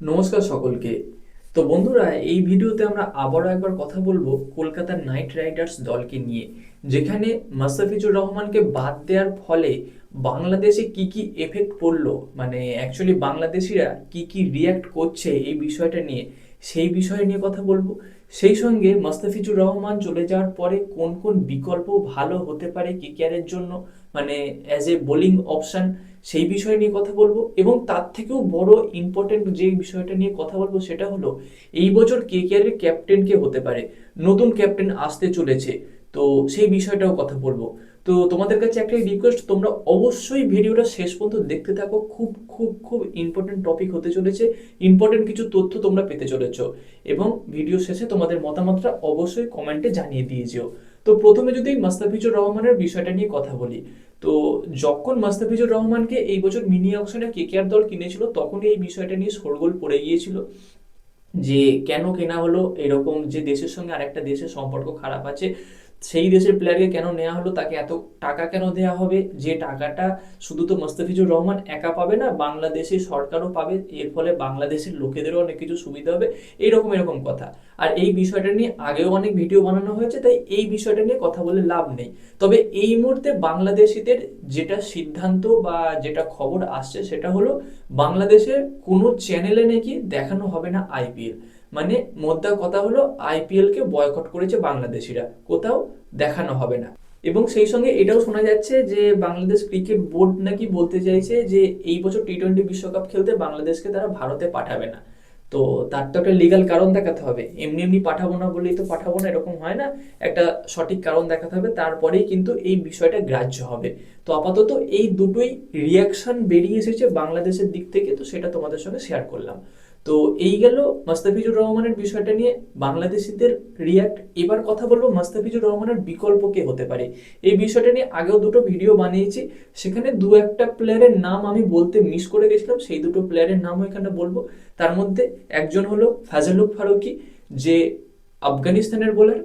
নমস্কার সকলকে। তো বন্ধুরা, এই ভিডিওতে আমরা আবারও একবার কথা বলবো কলকাতার নাইট রাইডার্স দলকে নিয়ে, যেখানে মাস্তাফিজুর রহমানকে বাদ দেওয়ার ফলে বাংলাদেশে কি কি এফেক্ট পড়লো, মানে অ্যাকচুয়ালি বাংলাদেশিরা কি কি রিয়্যাক্ট করছে এই বিষয়টা নিয়ে, সেই বিষয় নিয়ে কথা বলবো। সেই সঙ্গে মাস্তাফিজুর রহমান চলে যাওয়ার পরে কোন কোন বিকল্প ভালো হতে পারে কেকেআরের জন্য, মানে অ্যাজ এ বোলিং অপশন, সেই বিষয় নিয়ে কথা বলবো। এবং তার থেকেও বড় ইম্পর্টেন্ট যে বিষয়টা নিয়ে কথা বলবো সেটা হলো এই বছর কেকেআর এর ক্যাপ্টেন কে হতে পারে, নতুন ক্যাপ্টেন আসতে চলেছে, তো সেই বিষয়টাও কথা বলবো। তো তোমাদের কাছে একটা রিকোয়েস্ট, তোমরা অবশ্যই ভিডিওটা শেষ পর্যন্ত দেখতে থাকো, খুব খুব খুব ইম্পর্টেন্ট টপিক হতে চলেছে, ইম্পর্টেন্ট কিছু তথ্য তোমরা পেতে চলেছো। এবং ভিডিও শেষে তোমাদের মতামতটা অবশ্যই কমেন্টে জানিয়ে দিয়ে যেও। তো প্রথমে যদি মাস্তাফিজুর রহমানের বিষয়টা নিয়ে কথা বলি, তো যখন মাস্তাফিজুর রহমানকে এই বছর মিনি অকশনে কেকেআর দল কিনেছিল, তখনই এই বিষয়টা নিয়ে শোরগোল পড়ে গিয়েছিল যে কেন কেনা হলো, এরকম যে দেশের সঙ্গে আরেকটা দেশের সম্পর্ক খারাপ আছে, সেই দেশের প্লেয়ারকে কেন নেওয়া হলো, তাকে এত টাকা কেন দেওয়া হবে, যে টাকাটা শুধু তো মোস্তাফিজুর রহমান একা পাবে না, বাংলাদেশের সরকারও পাবে, এর ফলে বাংলাদেশের লোকেদেরও অনেক কিছু সুবিধা হবে, এরকম এরকম কথা। আর এই বিষয়টা নিয়ে আগেও অনেক ভিডিও বানানো হয়েছে, তাই এই বিষয়টা নিয়ে কথা বলে লাভ নেই। তবে এই মুহূর্তে বাংলাদেশিদের যেটা সিদ্ধান্ত বা যেটা খবর আসছে সেটা হলো বাংলাদেশের কোনো চ্যানেলে নাকি দেখানো হবে না আইপিএল, মানে মোদ্দা কথা হলো আইপিএল কে বয়কট করেছে বাংলাদেশিরা, কোথাও দেখানো হবে না। এবং সেই সঙ্গে এটাও শোনা যাচ্ছে যে বাংলাদেশ ক্রিকেট বোর্ড নাকি বলতে চাইছে যে এই বছর টি-20 বিশ্বকাপ খেলতে বাংলাদেশকে তারা ভারতে পাঠাবে না। তো তার তো একটা লিগ্যাল কারণ দেখাতে হবে, এমনি এমনি পাঠাবো না বলেই তো পাঠাবো না, এরকম হয় না, একটা সঠিক কারণ দেখাতে হবে, তারপরেই কিন্তু এই বিষয়টা গ্রাহ্য হবে। তো আপাতত এই দুটোই রিয়াকশন বেরিয়ে এসেছে বাংলাদেশের দিক থেকে, তো সেটা তোমাদের সঙ্গে শেয়ার করলাম। তো এই গেল মাস্তাফিজুর রহমানের বিষয়টা নিয়ে বাংলাদেশিদের রিয়াক্ট। এবার কথা বলবো মাস্তাফিজুর রহমানের বিকল্প কে হতে পারে। এই বিষয়টা নিয়ে আগেও দুটো ভিডিও বানিয়েছি, সেখানে দু একটা প্লেয়ারের নাম আমি বলতে মিস করে গেছিলাম, সেই দুটো প্লেয়ারের নামও এখানে বলবো। তার মধ্যে একজন হলো ফাজালুক ফারুকি, যে আফগানিস্তানের বোলার,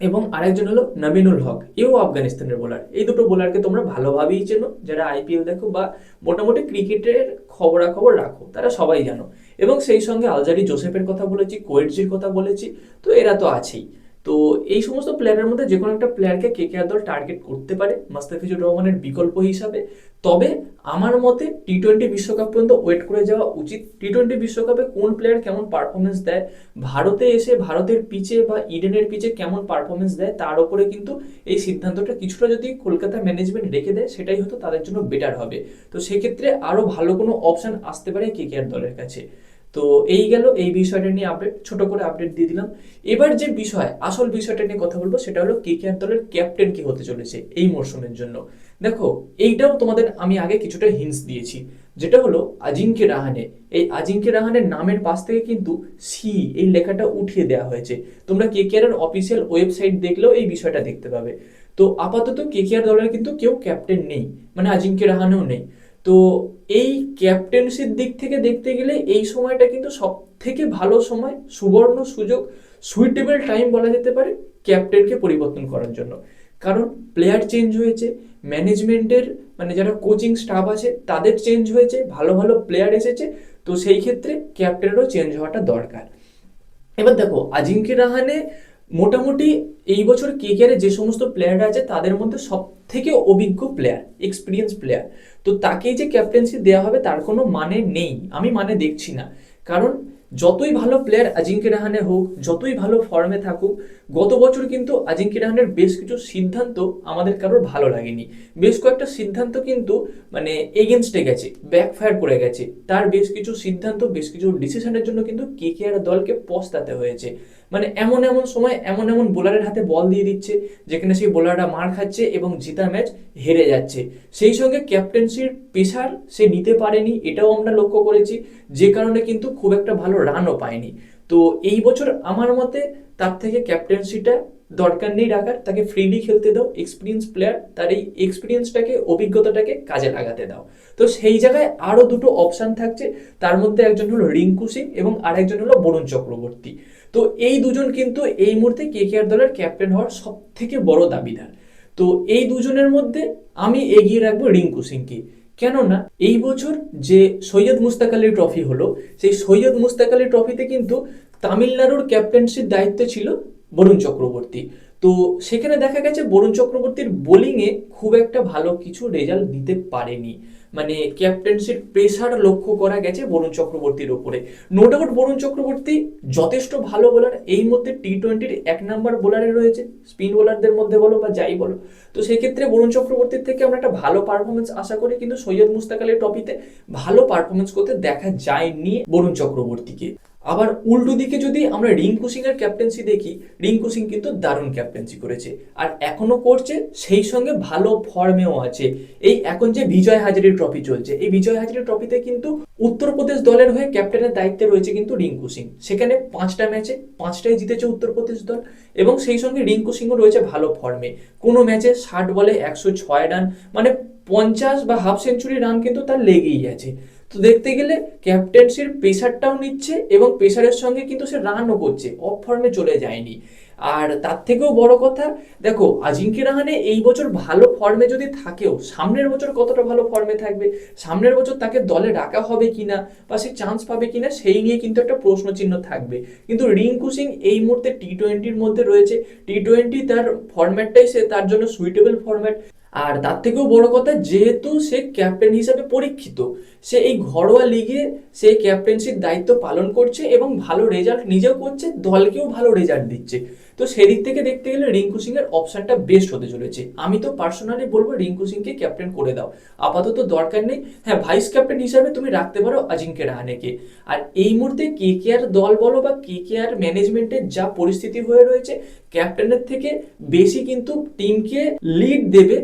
এবং আরেকজন হলো নবীনুল হক, এও আফগানিস্তানের বোলার। এই দুটো বোলারকে তোমরা ভালোভাবেই চেনো, যারা আইপিএল দেখো বা মোটামুটি ক্রিকেটের খবরাখবর রাখো, তারা সবাই জানো। এবং সেই সঙ্গে আলজারি জোসেফের কথা বলেছি, কোয়েটজির কথা বলেছি, তো এরা তো আছেই। তো এই সমস্ত প্লেয়ারের মধ্যে যে কোনো একটা প্লেয়ারকে কেকেআর দল টার্গেট করতে পারে মাস্তাফিজুর রহমানের বিকল্প হিসাবে। তবে আমার মতে টি-20 বিশ্বকাপ পর্যন্ত ওয়েট করে যাওয়া উচিত। টি-20 বিশ্বকাপে কোন প্লেয়ার কেমন পারফরমেন্স দেয়, ভারতে এসে ভারতের পিচে বা ইডেনের পিচে কেমন পারফরমেন্স দেয়, তার উপরে কিন্তু এই সিদ্ধান্তটা কিছুটা যদি কলকাতা ম্যানেজমেন্ট রেখে দেয়, সেটাই হয়তো তাদের জন্য বেটার হবে। তো সেক্ষেত্রে আরো ভালো কোনো অপশন আসতে পারে কেকেআর দলের কাছে। তো এই গেল এই বিষয়টা নিয়ে আপডেট, ছোট করে আপডেট দিয়ে দিলাম। এবার যে বিষয়, আসল বিষয়টা নিয়ে কথা বলবো, সেটা হলো কেকেআর দলের ক্যাপ্টেন কি হতে চলেছে এই মরশুমের জন্য। দেখো, এইটাও তোমাদের আমি আগে কিছুটা হিন্টস দিয়েছি, যেটা হলো আজিঙ্কে রাহানে। এই আজিঙ্কে রাহানের নামের পাশ থেকে কিন্তু সি এই লেখাটা উঠিয়ে দেওয়া হয়েছে, তোমরা কেকেআর এর অফিসিয়াল ওয়েবসাইট দেখলেও এই বিষয়টা দেখতে পাবে। তো আপাতত কেকেআর দলের কিন্তু কেউ ক্যাপ্টেন নেই, মানে আজিঙ্কে রাহানেও নেই। তো এই ক্যাপ্টেন্সির দিক থেকে দেখতে গেলে এই সময়টা কিন্তু সব থেকে ভালো সময়, সুবর্ণ সুযোগ, সুইটেবল টাইম বলা যেতে পারে ক্যাপ্টেনকে পরিবর্তন করার জন্য। কারণ প্লেয়ার চেঞ্জ হয়েছে, ম্যানেজমেন্টের মানে যারা কোচিং স্টাফ আছে তাদের চেঞ্জ হয়েছে, ভালো ভালো প্লেয়ার এসেছে, তো সেই ক্ষেত্রে ক্যাপ্টেনেরও চেঞ্জ হওয়াটা দরকার। এবার দেখো, আজিঙ্কে রাহানে মোটামুটি এই বছর কেকেআর যে সমস্ত প্লেয়ার আছে তাদের মধ্যে সব থেকে অভিজ্ঞ প্লেয়ার, এক্সপিরিয়েন্স প্লেয়ার। তো তাকেই যে ক্যাপ্টেন্সি দেওয়া হবে তার কোনো মানে নেই, আমি মানে দেখছি না। কারণ যতই ভালো প্লেয়ার আজিঙ্কে রাহানে হোক, যতই ভালো ফর্মে থাকুক, গত বছর কিন্তু আজিঙ্কে রাহানের বেশ কিছু সিদ্ধান্ত আমাদের কারোর ভালো লাগেনি। বেশ কয়েকটা সিদ্ধান্ত কিন্তু মানে এগেনস্টে গেছে, ব্যাকফায়ার করে গেছে, তার বেশ কিছু সিদ্ধান্ত, বেশ কিছু ডিসিশনের জন্য কিন্তু কেকেআর দলকে পস্তাতে হয়েছে। মানে এমন এমন সময় এমন এমন বোলারের হাতে বল দিয়ে দিচ্ছে যেখানে সেই বোলাররা মার খাচ্ছে এবং জিতা ম্যাচ হেরে যাচ্ছে। সেই সঙ্গে ক্যাপ্টেন্সির প্রেশার সে নিতে পারেনি, এটাও আমরা লক্ষ্য করেছি, যে কারণে কিন্তু খুব একটা ভালো রানও পায়নি। তো এই বছর আমার মতে তার থেকে ক্যাপ্টেন্সিটা দরকার নেই রাখার, তাকে ফ্রিলি খেলতে দাও, এক্সপিরিয়েন্স প্লেয়ার, তার এই এক্সপিরিয়েন্সটাকে, অভিজ্ঞতাটাকে কাজে লাগাতে দাও। তো সেই জায়গায় আরো দুটো অপশন থাকছে, তার মধ্যে একজন হলো রিঙ্কু সিং এবং আরেকজন হলো বরুণ চক্রবর্তী। তো এই দুজন কিন্তু এই মুহূর্তে কেকেআর দলের ক্যাপ্টেন হওয়ার সব থেকে বড় দাবিদার। তো এই দুজনের মধ্যে আমি এগিয়ে রাখবো রিঙ্কু সিংকে। কেননা এই বছর যে সৈয়দ মুস্তাক আলী ট্রফি হলো, সেই সৈয়দ মুস্তাক আলী ট্রফিতে কিন্তু তামিলনাড়ুর ক্যাপ্টেন্সির দায়িত্ব ছিল বরুণ চক্রবর্তী। তো সেখানে দেখা গেছে বরুণ চক্রবর্তীর বোলিংয়ে খুব একটা ভালো কিছু রেজাল্ট দিতে পারেনি, মানে ক্যাপ্টেন্সির প্রেসার লক্ষ্য করা গেছে বরুণ চক্রবর্তীর ওপরে। নো ডাউট বরুণ চক্রবর্তী যথেষ্ট ভালো বোলার, এই মধ্যে টি-20-র 1 নম্বর বোলারে রয়েছে, স্পিন বোলারদের মধ্যে বলো বা যাই বলো। তো সেক্ষেত্রে বরুণ চক্রবর্তীর থেকে আমরা একটা ভালো পারফরমেন্স আশা করি, কিন্তু সৈয়দ মুস্তাক আলী ট্রফিতে ভালো পারফরমেন্স করতে দেখা যায়নি বরুণ চক্রবর্তীকে। আবার উল্টো দিকে যদি আমরা রিঙ্কু সিং এর ক্যাপ্টেন্সি দেখি, রিঙ্কু সিং কিন্তু দারুণ ক্যাপ্টেন্সি করেছে আর এখনো করছে, সেই সঙ্গে ভালো ফর্মেও আছে। এই এখন যে বিজয় হাজারে ট্রফি চলছে, এই বিজয় হাজারে ট্রফিতে কিন্তু উত্তরপ্রদেশ দলের হয়ে ক্যাপ্টেনের দায়িত্বে রয়েছে কিন্তু রিঙ্কু সিং। সেখানে 5টা ম্যাচে 5টাই জিতেছে উত্তরপ্রদেশ দল, এবং সেই সঙ্গে রিঙ্কু সিংও রয়েছে ভালো ফর্মে। কোনো ম্যাচে 60 বলে 106 রান, মানে 50 বা হাফ সেঞ্চুরি রান কিন্তু তার লেগেই আছে। তো দেখতে গেলে ক্যাপ্টেন্সির প্রেসারটাও নিচ্ছে এবং প্রেসারের সঙ্গে কিন্তু সে রানও করছে, অফ ফর্মে চলে যায়নি। আর তার থেকেও বড় কথা, দেখো আজিঙ্ক্য রাহানে এই বছর ভালো ফর্মে যদি থাকেও, সামনের বছর কতটা ভালো ফর্মে থাকবে, সামনের বছর তাকে দলে রাখা হবে কিনা বা সে চান্স পাবে কিনা, সেই নিয়ে কিন্তু একটা প্রশ্ন চিহ্ন থাকবে। কিন্তু রিঙ্কু সিং এই মুহূর্তে টি-20-র মধ্যে রয়েছে, টি-20 তার ফরম্যাটটাই সে তার জন্য সুইটেবল ফরম্যাট। আর তার থেকেও বড় কথা, যেহেতু সে ক্যাপ্টেন হিসাবে পরীক্ষিত, সে এই ঘরোয়া লিগে সে ক্যাপ্টেন্সির দায়িত্ব পালন করছে এবং ভালো রেজাল্ট নিজেও করছে, দলকেও ভালো রেজাল্ট দিচ্ছে। তো সেদিক থেকে দেখতে গেলে রিঙ্কু সিং এর অপশনটা বেস্ট হতে চলেছে। আমি তো পার্সোনালি বলবো রিঙ্কু সিংকে ক্যাপ্টেন করে দাও, আপাতত দরকার নেই। হ্যাঁ, ভাইস ক্যাপ্টেন হিসাবে তুমি রাখতে পারো আজিঙ্ক্য রাহানেকে। আর এই মুহূর্তে কেকেআর দল বলো বা কেকেআর ম্যানেজমেন্টের যা পরিস্থিতি হয়ে রয়েছে, ক্যাপ্টেনের থেকে বেশি কিন্তু টিমকে লিড দেবে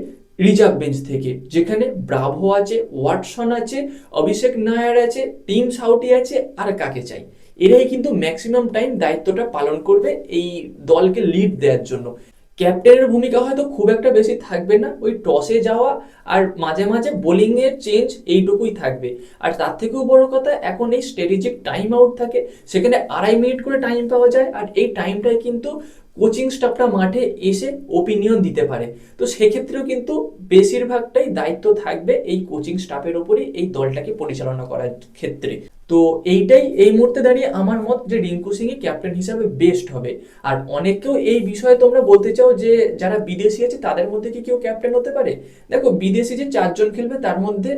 রিজার্ভ বেঞ্চ থেকে, যেখানে ব্রাভো আছে, ওয়াটসন আছে, অভিষেক নায়ার আছে, টিম সাউটি আছে, আর কাকে চাই। এরাই কিন্তু ম্যাক্সিমাম টাইম দায়িত্বটা পালন করবে এই দলকে লিড দেওয়ার জন্য। ক্যাপ্টেনের ভূমিকা হয়তো খুব একটা বেশি থাকবে না, ওই টসে যাওয়া আর মাঝে মাঝে বোলিং এর চেঞ্জ, এইটুকুই থাকবে। আর তার থেকেও বড় কথা, এখন এই স্ট্র্যাটেজিক টাইম আউট থাকে, সেখানে 2.5 মিনিট করে টাইম পাওয়া যায়, আর এই টাইমটায় কিন্তু কোচিং স্টাফটা মাঠে এসে ওপিনিয়ন দিতে পারে। তো সেক্ষেত্রেও কিন্তু বেশিরভাগটাই দায়িত্ব থাকবে এই কোচিং স্টাফের ওপরই এই দলটাকে পরিচালনা করার ক্ষেত্রে। তো এইটাই এই মুহূর্তে দাঁড়িয়ে আমার মত, যে রিঙ্কু সিংই ক্যাপ্টেন হিসাবে বেস্ট হবে। আর অনেকেও এই বিষয়ে তোমরা বলতে চাও যে যারা বিদেশি আছে তাদের মধ্যে কি কেউ ক্যাপ্টেন হতে পারে। দেখো, বিদেশি যে 4জন খেলবে তার মধ্যে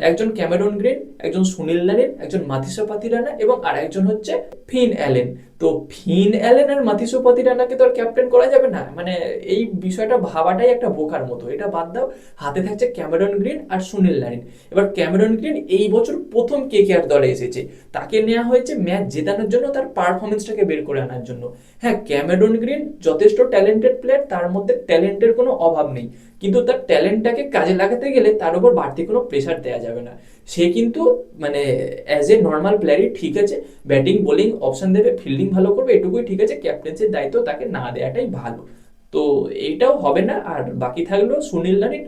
একজন ক্যামেরন গ্রিন, একজন সুনীল নারিন, একজন মাথিসা পাতিরানা এবং আর একজন হচ্ছে ফিন অ্যালেন। তো ফিন অ্যালেন আর মাথিসা পাতিরানাকে তো আর ক্যাপ্টেন করা যাবে না, মানে এই বিষয়টা ভাবাটাই একটা বোকার মতো। এটা বাদ দাও, হাতে থাকছে ক্যামেরন গ্রিন আর সুনীল নারিন। এবার ক্যামেরন গ্রিন এই বছর প্রথম কেকেআর দলে এসেছে, তাকে নেওয়া হয়েছে ম্যাচ জেতানোর জন্য, তার পারফরমেন্সটাকে বের করে আনার জন্য। হ্যাঁ, ক্যামেরন গ্রিন যথেষ্ট ট্যালেন্টেড প্লেয়ার, তার মধ্যে ট্যালেন্টের কোনো অভাব নেই, কিন্তু তার ট্যালেন্টটাকে কাজে লাগাতে গেলে তার উপর বাড়তি কোনো প্রেশার দেওয়া যাবে না। সে কিন্তু মানে অ্যাজ এ নর্মাল প্লেয়ারই ঠিক আছে, ব্যাটিং বোলিং অপশন দেবে, ফিল্ডিং ভালো করবে, এটুকুই ঠিক আছে। ক্যাপ্টেন্সির দায়িত্ব তাকে না দেওয়াটাই ভালো। তো এইটাও হবে না। আর বাকি থাকলো সুনীল নারিন।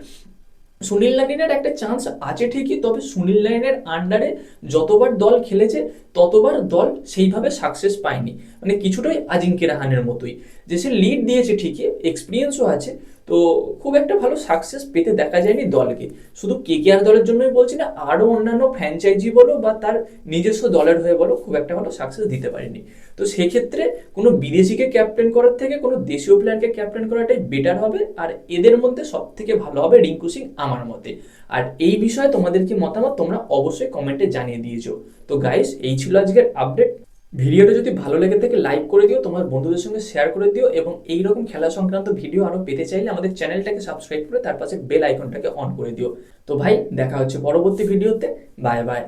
সুনীল নারিনের একটা চান্স আছে ঠিকই, তবে সুনীল নারিনের আন্ডারে যতবার দল খেলেছে ততবার দল সেইভাবে সাকসেস পায়নি, মানে কিছুটাই আজিঙ্ক্য রাহানের মতোই, যে সে লিড দিয়েছে ঠিকই, এক্সপিরিয়েন্সও আছে, তো খুব একটা ভালো সাকসেস পেতে দেখা যায়নি দলকে। শুধু কেকেআর দলের জন্যই বলছি না, আরও অন্যান্য ফ্র্যাঞ্চাইজি বলো বা তার নিজস্ব দলের হয়ে বলো, খুব একটা ভালো সাকসেস দিতে পারেনি। তো সেক্ষেত্রে কোনো বিদেশিকে ক্যাপ্টেন করার থেকে কোনো দেশীয় প্লেয়ারকে ক্যাপ্টেন করাটাই বেটার হবে। আর এদের মধ্যে সব থেকে ভালো হবে রিঙ্কু সিং আমার মতে। আর এই বিষয়ে তোমাদের কি মতামত তোমরা অবশ্যই কমেন্টে জানিয়ে দিয়েছো। তো গাইস, এই ছিল আজকের আপডেট। ভিডিওটা যদি ভালো লেগে থাকে লাইক করে দিও, তোমার বন্ধুদের সঙ্গে শেয়ার করে দিও, এবং এইরকম খেলা সংক্রান্ত ভিডিও আরো পেতে চাইলে আমাদের চ্যানেলটাকে সাবস্ক্রাইব করে তার পাশে বেল আইকনটাকে অন করে দিও। তো ভাই, দেখা হচ্ছে পরবর্তী ভিডিওতে। Bye bye.